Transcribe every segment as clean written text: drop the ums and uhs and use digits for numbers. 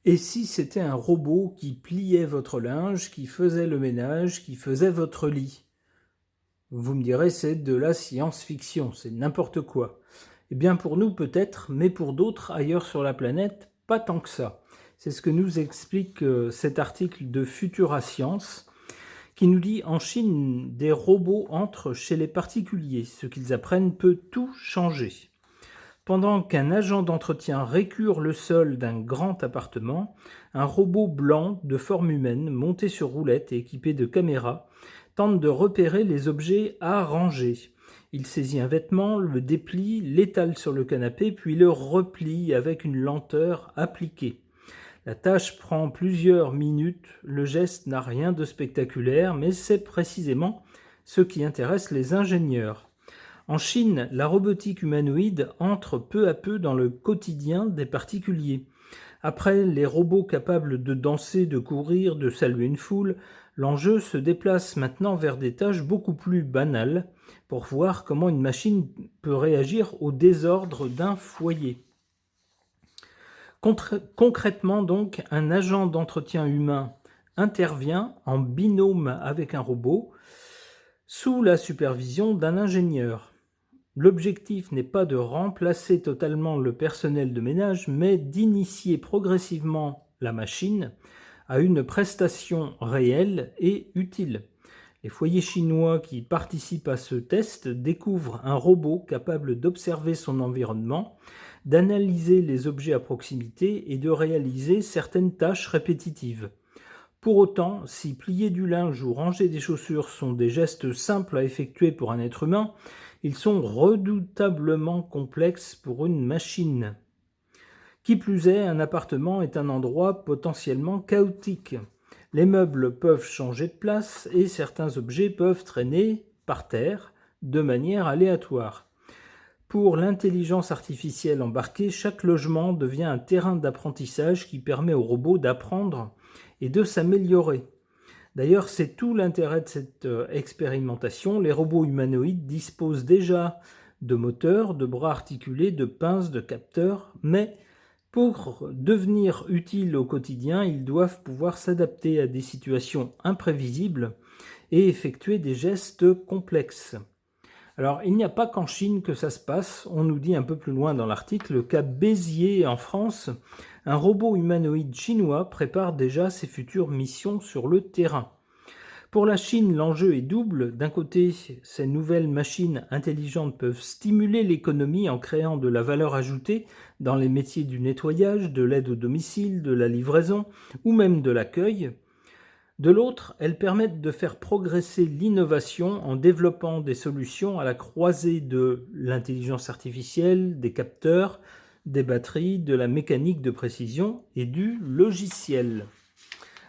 Et si c'était un robot qui pliait votre linge, qui faisait le ménage, qui faisait votre lit? Vous me direz, c'est de la science-fiction, c'est n'importe quoi. Eh bien pour nous peut-être, mais pour d'autres ailleurs sur la planète, pas tant que ça. C'est ce que nous explique cet article de Futura Science, qui nous dit en Chine, des robots entrent chez les particuliers. Ce qu'ils apprennent peut tout changer. Pendant qu'un agent d'entretien récure le sol d'un grand appartement, un robot blanc de forme humaine, monté sur roulette et équipé de caméras, tente de repérer les objets à ranger. Il saisit un vêtement, le déplie, l'étale sur le canapé, puis le replie avec une lenteur appliquée. La tâche prend plusieurs minutes, le geste n'a rien de spectaculaire, mais c'est précisément ce qui intéresse les ingénieurs. En Chine, la robotique humanoïde entre peu à peu dans le quotidien des particuliers. Après les robots capables de danser, de courir, de saluer une foule, l'enjeu se déplace maintenant vers des tâches beaucoup plus banales pour voir comment une machine peut réagir au désordre d'un foyer. Concrètement donc, un agent d'entretien humain intervient en binôme avec un robot sous la supervision d'un ingénieur. L'objectif n'est pas de remplacer totalement le personnel de ménage, mais d'initier progressivement la machine à une prestation réelle et utile. Les foyers chinois qui participent à ce test découvrent un robot capable d'observer son environnement, d'analyser les objets à proximité et de réaliser certaines tâches répétitives. Pour autant, si plier du linge ou ranger des chaussures sont des gestes simples à effectuer pour un être humain, ils sont redoutablement complexes pour une machine. Qui plus est, un appartement est un endroit potentiellement chaotique. Les meubles peuvent changer de place et certains objets peuvent traîner par terre de manière aléatoire. Pour l'intelligence artificielle embarquée, chaque logement devient un terrain d'apprentissage qui permet aux robots d'apprendre et de s'améliorer. D'ailleurs, c'est tout l'intérêt de cette expérimentation. Les robots humanoïdes disposent déjà de moteurs, de bras articulés, de pinces, de capteurs, mais pour devenir utiles au quotidien, ils doivent pouvoir s'adapter à des situations imprévisibles et effectuer des gestes complexes. Alors, il n'y a pas qu'en Chine que ça se passe. On nous dit un peu plus loin dans l'article qu'à Béziers, en France, un robot humanoïde chinois prépare déjà ses futures missions sur le terrain. Pour la Chine, l'enjeu est double. D'un côté, ces nouvelles machines intelligentes peuvent stimuler l'économie en créant de la valeur ajoutée dans les métiers du nettoyage, de l'aide au domicile, de la livraison ou même de l'accueil. De l'autre, elles permettent de faire progresser l'innovation en développant des solutions à la croisée de l'intelligence artificielle, des capteurs, des batteries, de la mécanique de précision et du logiciel.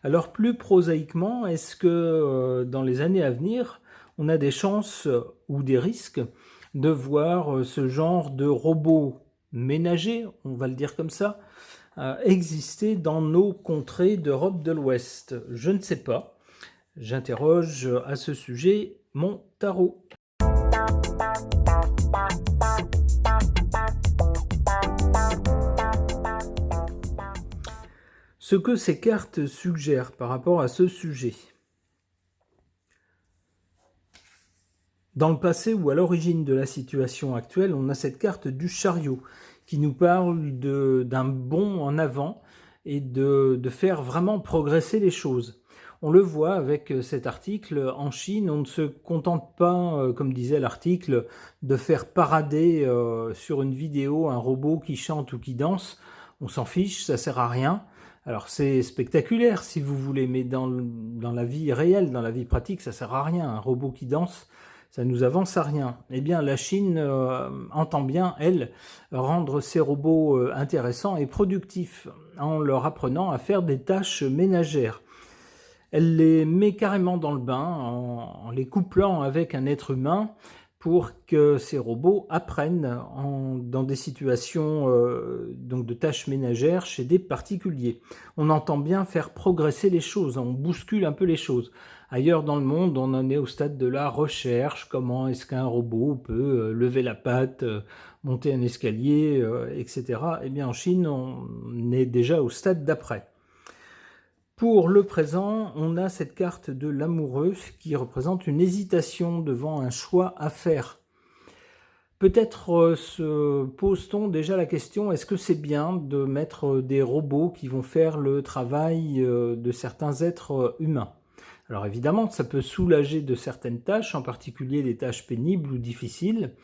Alors plus prosaïquement, est-ce que dans les années à venir, on a des chances ou des risques de voir ce genre de robots ménagers, on va le dire comme ça, exister dans nos contrées d'Europe de l'Ouest? Je ne sais pas. J'interroge à ce sujet mon tarot. Ce que ces cartes suggèrent par rapport à ce sujet. Dans le passé ou à l'origine de la situation actuelle, on a cette carte du chariot qui nous parle d'un bond en avant et de faire vraiment progresser les choses. On le voit avec cet article, en Chine, on ne se contente pas, comme disait l'article, de faire parader sur une vidéo un robot qui chante ou qui danse. On s'en fiche, ça sert à rien. Alors c'est spectaculaire si vous voulez, mais dans la vie réelle, dans la vie pratique, ça sert à rien. Un robot qui danse, ça nous avance à rien. Eh bien, la Chine entend bien, elle, rendre ses robots intéressants et productifs en leur apprenant à faire des tâches ménagères. Elle les met carrément dans le bain en les couplant avec un être humain pour que ces robots apprennent dans des situations donc de tâches ménagères chez des particuliers. On entend bien faire progresser les choses, on bouscule un peu les choses. Ailleurs dans le monde, on en est au stade de la recherche. Comment est-ce qu'un robot peut lever la patte, monter un escalier, etc. Eh bien, en Chine, on est déjà au stade d'après. Pour le présent, on a cette carte de l'amoureux qui représente une hésitation devant un choix à faire. Peut-être se pose-t-on déjà la question, est-ce que c'est bien de mettre des robots qui vont faire le travail de certains êtres humains? Alors évidemment, ça peut soulager de certaines tâches, en particulier des tâches pénibles ou difficiles.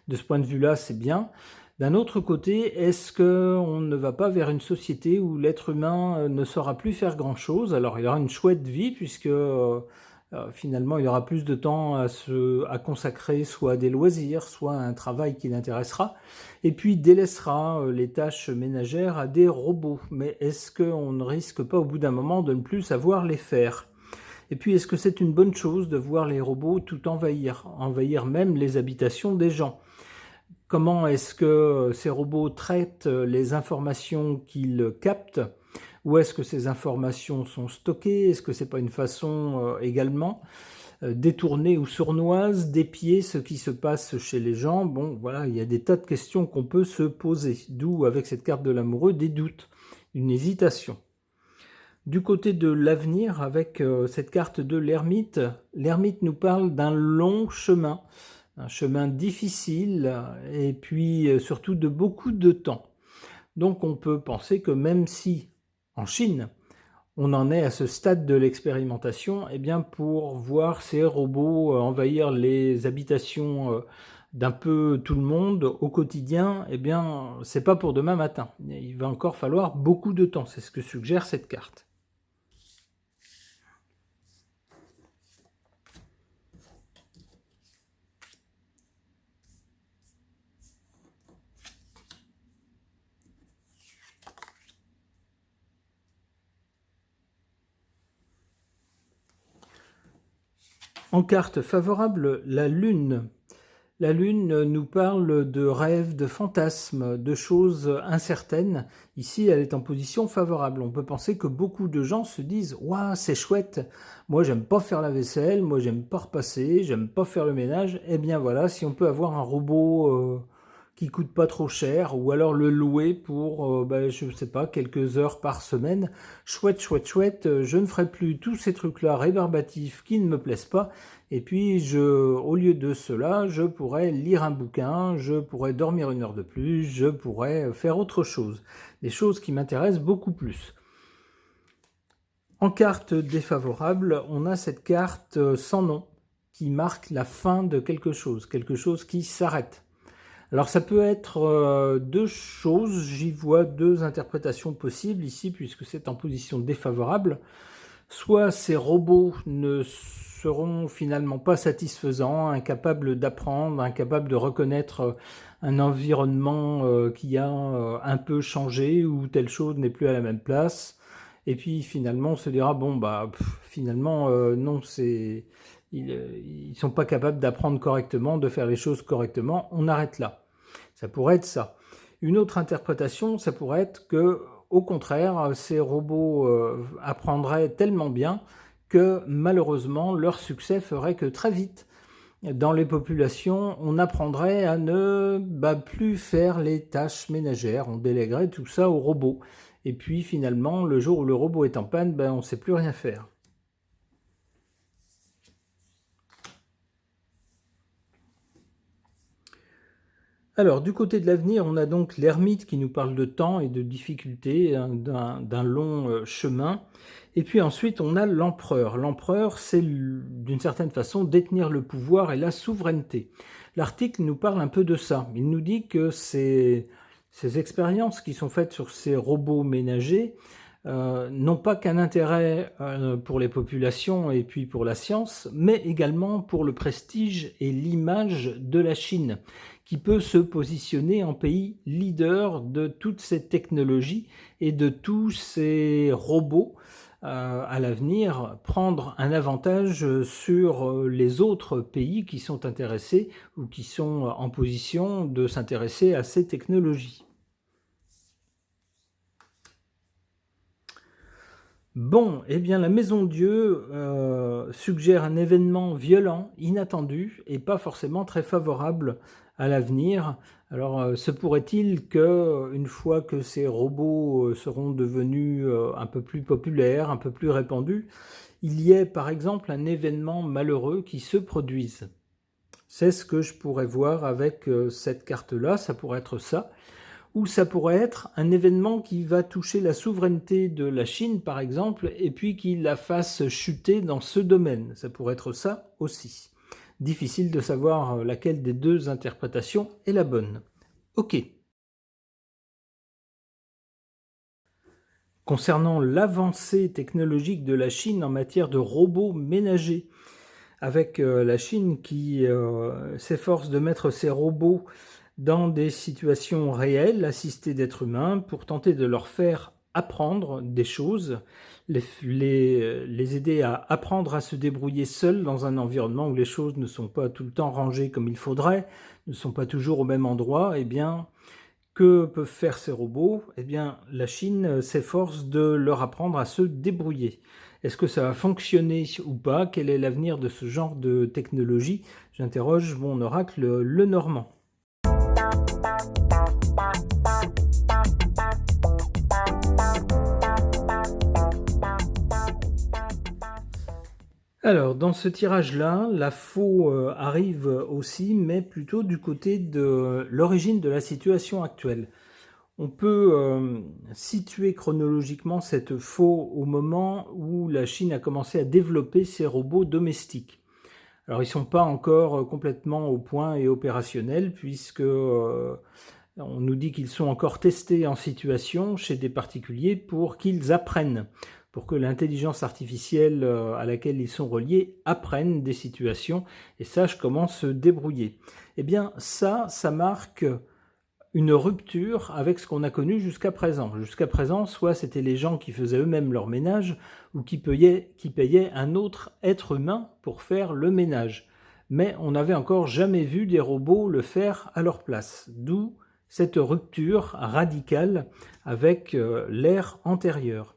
De ce point de vue-là, c'est bien. D'un autre côté, est-ce qu'on ne va pas vers une société où l'être humain ne saura plus faire grand-chose? Alors il aura une chouette vie puisque finalement il aura plus de temps à consacrer soit à des loisirs, soit à un travail qui l'intéressera, et puis délaissera les tâches ménagères à des robots. Mais est-ce qu'on ne risque pas au bout d'un moment de ne plus savoir les faire? Et puis est-ce que c'est une bonne chose de voir les robots tout envahir même les habitations des gens? Comment est-ce que ces robots traitent les informations qu'ils captent? Où est-ce que ces informations sont stockées? Est-ce que c'est pas une façon également détournée ou sournoise d'épier ce qui se passe chez les gens? Bon, voilà, il y a des tas de questions qu'on peut se poser, d'où avec cette carte de l'amoureux des doutes, une hésitation. Du côté de l'avenir, avec cette carte de l'ermite, l'ermite nous parle d'un long chemin, un chemin difficile et puis surtout de beaucoup de temps. Donc on peut penser que même si en Chine, on en est à ce stade de l'expérimentation, eh bien pour voir ces robots envahir les habitations d'un peu tout le monde au quotidien, eh bien c'est pas pour demain matin. Il va encore falloir beaucoup de temps, c'est ce que suggère cette carte. En carte favorable, la Lune. La Lune nous parle de rêves, de fantasmes, de choses incertaines. Ici, elle est en position favorable. On peut penser que beaucoup de gens se disent « Waouh, c'est chouette, moi j'aime pas faire la vaisselle, moi j'aime pas repasser, j'aime pas faire le ménage. » Eh bien voilà, si on peut avoir un robot qui coûte pas trop cher, ou alors le louer pour, je sais pas, quelques heures par semaine. Chouette, chouette, chouette, je ne ferai plus tous ces trucs-là rébarbatifs qui ne me plaisent pas. Et puis, au lieu de cela, je pourrais lire un bouquin, je pourrais dormir une heure de plus, je pourrais faire autre chose. Des choses qui m'intéressent beaucoup plus. En carte défavorable, on a cette carte sans nom qui marque la fin de quelque chose qui s'arrête. Alors ça peut être deux choses, j'y vois deux interprétations possibles ici puisque c'est en position défavorable. Soit ces robots ne seront finalement pas satisfaisants, incapables d'apprendre, incapables de reconnaître un environnement qui a un peu changé ou telle chose n'est plus à la même place. Et puis finalement on se dira bon finalement non, ils sont pas capables d'apprendre correctement, de faire les choses correctement, on arrête là. Ça pourrait être ça. Une autre interprétation, ça pourrait être que, au contraire, ces robots apprendraient tellement bien que malheureusement leur succès ferait que très vite, dans les populations, on apprendrait à ne plus faire les tâches ménagères, on délèguerait tout ça aux robots. Et puis finalement, le jour où le robot est en panne, on ne sait plus rien faire. Alors, du côté de l'avenir, on a donc l'ermite qui nous parle de temps et de difficultés, d'un long chemin. Et puis ensuite, on a l'empereur. L'empereur, c'est d'une certaine façon détenir le pouvoir et la souveraineté. L'article nous parle un peu de ça. Il nous dit que ces expériences qui sont faites sur ces robots ménagers n'ont pas qu'un intérêt pour les populations et puis pour la science, mais également pour le prestige et l'image de la Chine, qui peut se positionner en pays leader de toutes ces technologies et de tous ces robots à l'avenir, prendre un avantage sur les autres pays qui sont intéressés ou qui sont en position de s'intéresser à ces technologies. Bon, eh bien la Maison Dieu suggère un événement violent, inattendu et pas forcément très favorable à l'avenir. Alors, se pourrait-il que, une fois que ces robots seront devenus un peu plus populaires, un peu plus répandus, il y ait par exemple un événement malheureux qui se produise? C'est ce que je pourrais voir avec cette carte-là, ça pourrait être ça. Ou ça pourrait être un événement qui va toucher la souveraineté de la Chine, par exemple, et puis qui la fasse chuter dans ce domaine. Ça pourrait être ça aussi. Difficile de savoir laquelle des deux interprétations est la bonne. Ok. Concernant l'avancée technologique de la Chine en matière de robots ménagers, avec la Chine qui s'efforce de mettre ses robots dans des situations réelles, assistées d'êtres humains, pour tenter de leur faire apprendre des choses, les aider à apprendre à se débrouiller seuls dans un environnement où les choses ne sont pas tout le temps rangées comme il faudrait, ne sont pas toujours au même endroit. Eh bien, que peuvent faire ces robots? Eh bien, la Chine s'efforce de leur apprendre à se débrouiller. Est-ce que ça va fonctionner ou pas? Quel est l'avenir de ce genre de technologie? J'interroge mon oracle le Normand. Alors, dans ce tirage-là, la faux arrive aussi, mais plutôt du côté de l'origine de la situation actuelle. On peut situer chronologiquement cette faux au moment où la Chine a commencé à développer ses robots domestiques. Alors, ils ne sont pas encore complètement au point et opérationnels, puisque on nous dit qu'ils sont encore testés en situation chez des particuliers pour qu'ils apprennent, pour que l'intelligence artificielle à laquelle ils sont reliés apprenne des situations et sache comment se débrouiller. Eh bien, ça marque une rupture avec ce qu'on a connu jusqu'à présent. Jusqu'à présent, soit c'était les gens qui faisaient eux-mêmes leur ménage, ou qui payaient un autre être humain pour faire le ménage. Mais on n'avait encore jamais vu des robots le faire à leur place. D'où cette rupture radicale avec l'ère antérieure.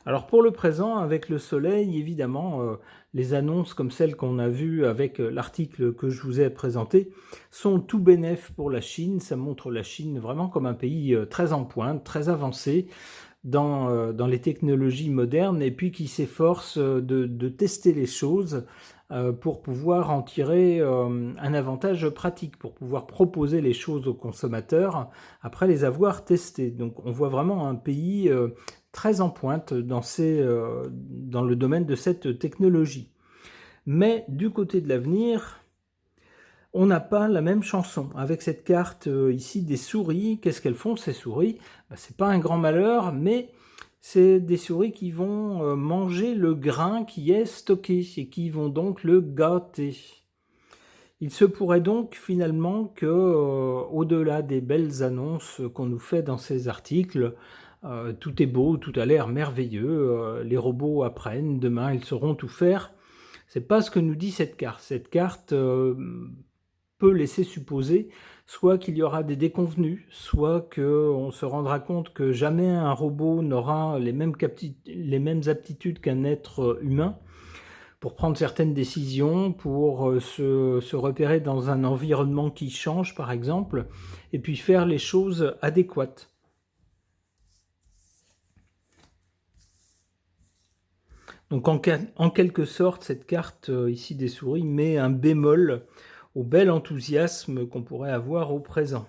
Alors pour le présent, avec le soleil, évidemment, les annonces comme celles qu'on a vues avec l'article que je vous ai présenté sont tout bénef pour la Chine. Ça montre la Chine vraiment comme un pays très en pointe, très avancé dans les technologies modernes et puis qui s'efforce de tester les choses pour pouvoir en tirer un avantage pratique, pour pouvoir proposer les choses aux consommateurs après les avoir testées. Donc on voit vraiment un pays très en pointe dans le domaine de cette technologie. Mais du côté de l'avenir, on n'a pas la même chanson. Avec cette carte ici des souris, qu'est-ce qu'elles font ces souris? C'est pas un grand malheur, mais c'est des souris qui vont manger le grain qui est stocké et qui vont donc le gâter. Il se pourrait donc finalement que, au-delà des belles annonces qu'on nous fait dans ces articles, tout est beau, tout a l'air merveilleux, les robots apprennent, demain ils sauront tout faire. C'est pas ce que nous dit cette carte. Cette carte peut laisser supposer soit qu'il y aura des déconvenus, soit qu'on se rendra compte que jamais un robot n'aura les mêmes aptitudes qu'un être humain pour prendre certaines décisions, pour se repérer dans un environnement qui change par exemple, et puis faire les choses adéquates. Donc en quelque sorte, cette carte ici des souris met un bémol au bel enthousiasme qu'on pourrait avoir au présent.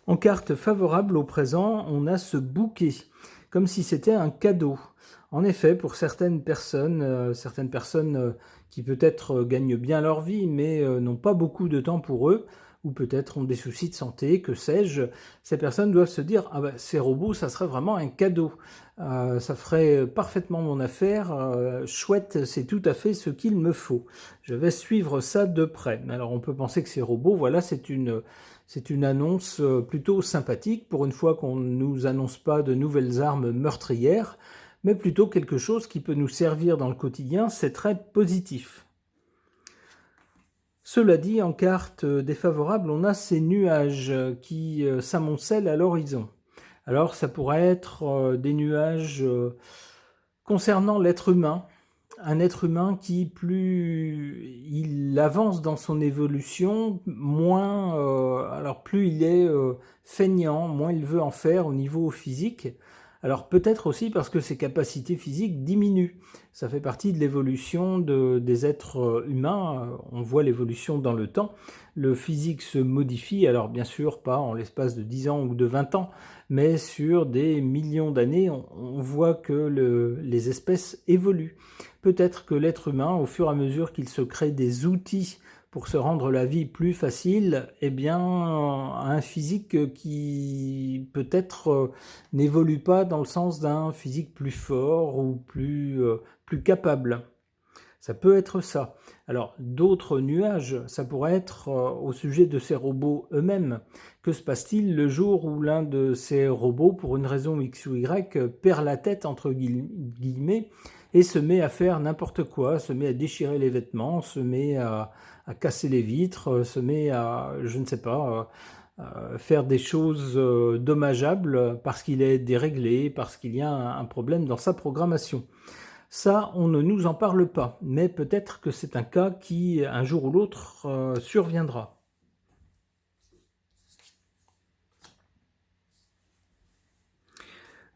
En carte favorable au présent, on a ce bouquet, comme si c'était un cadeau. En effet, pour certaines personnes qui peut-être gagnent bien leur vie, mais n'ont pas beaucoup de temps pour eux, ou peut-être ont des soucis de santé, que sais-je, ces personnes doivent se dire « Ah ben, ces robots, ça serait vraiment un cadeau. Ça ferait parfaitement mon affaire. Chouette, c'est tout à fait ce qu'il me faut. Je vais suivre ça de près. » Alors on peut penser que ces robots, voilà, c'est une annonce plutôt sympathique, pour une fois qu'on ne nous annonce pas de nouvelles armes meurtrières, mais plutôt quelque chose qui peut nous servir dans le quotidien, c'est très positif. Cela dit, en carte défavorable, on a ces nuages qui s'amoncellent à l'horizon. Alors ça pourrait être des nuages concernant l'être humain, un être humain qui, plus il avance dans son évolution, plus il est feignant, moins il veut en faire au niveau physique. Alors peut-être aussi parce que ses capacités physiques diminuent. Ça fait partie de l'évolution des êtres humains. On voit l'évolution dans le temps. Le physique se modifie, alors bien sûr pas en l'espace de 10 ans ou de 20 ans, mais sur des millions d'années, on voit que les espèces évoluent. Peut-être que l'être humain, au fur et à mesure qu'il se crée des outils pour se rendre la vie plus facile, eh bien, a un physique qui peut-être n'évolue pas dans le sens d'un physique plus fort ou plus capable. Ça peut être ça. Alors, d'autres nuages, ça pourrait être au sujet de ces robots eux-mêmes. Que se passe-t-il le jour où l'un de ces robots, pour une raison X ou Y, perd la tête, entre guillemets, et se met à faire n'importe quoi, se met à déchirer les vêtements, se met à casser les vitres, se met à, je ne sais pas, faire des choses dommageables parce qu'il est déréglé, parce qu'il y a un problème dans sa programmation. Ça, on ne nous en parle pas, mais peut-être que c'est un cas qui, un jour ou l'autre, surviendra.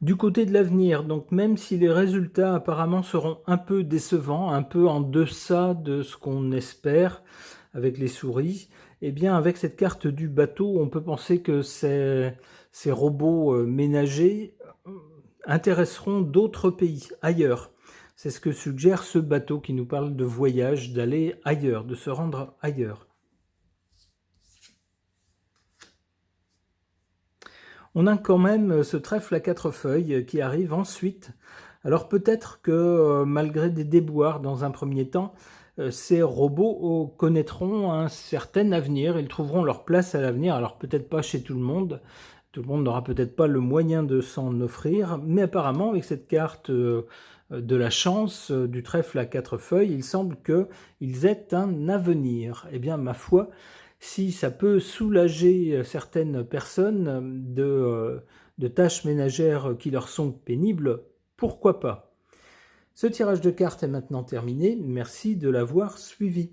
Du côté de l'avenir, donc même si les résultats apparemment seront un peu décevants, un peu en deçà de ce qu'on espère avec les souris, eh bien avec cette carte du bateau, on peut penser que ces robots ménagers intéresseront d'autres pays, ailleurs. C'est ce que suggère ce bateau qui nous parle de voyage, d'aller ailleurs, de se rendre ailleurs. On a quand même ce trèfle à 4 feuilles qui arrive ensuite. Alors peut-être que malgré des déboires dans un premier temps, ces robots connaîtront un certain avenir, ils trouveront leur place à l'avenir, alors peut-être pas chez tout le monde n'aura peut-être pas le moyen de s'en offrir, mais apparemment avec cette carte de la chance du trèfle à 4 feuilles, il semble qu'ils aient un avenir. Eh bien ma foi, si ça peut soulager certaines personnes de tâches ménagères qui leur sont pénibles, pourquoi pas? Ce tirage de cartes est maintenant terminé, merci de l'avoir suivi.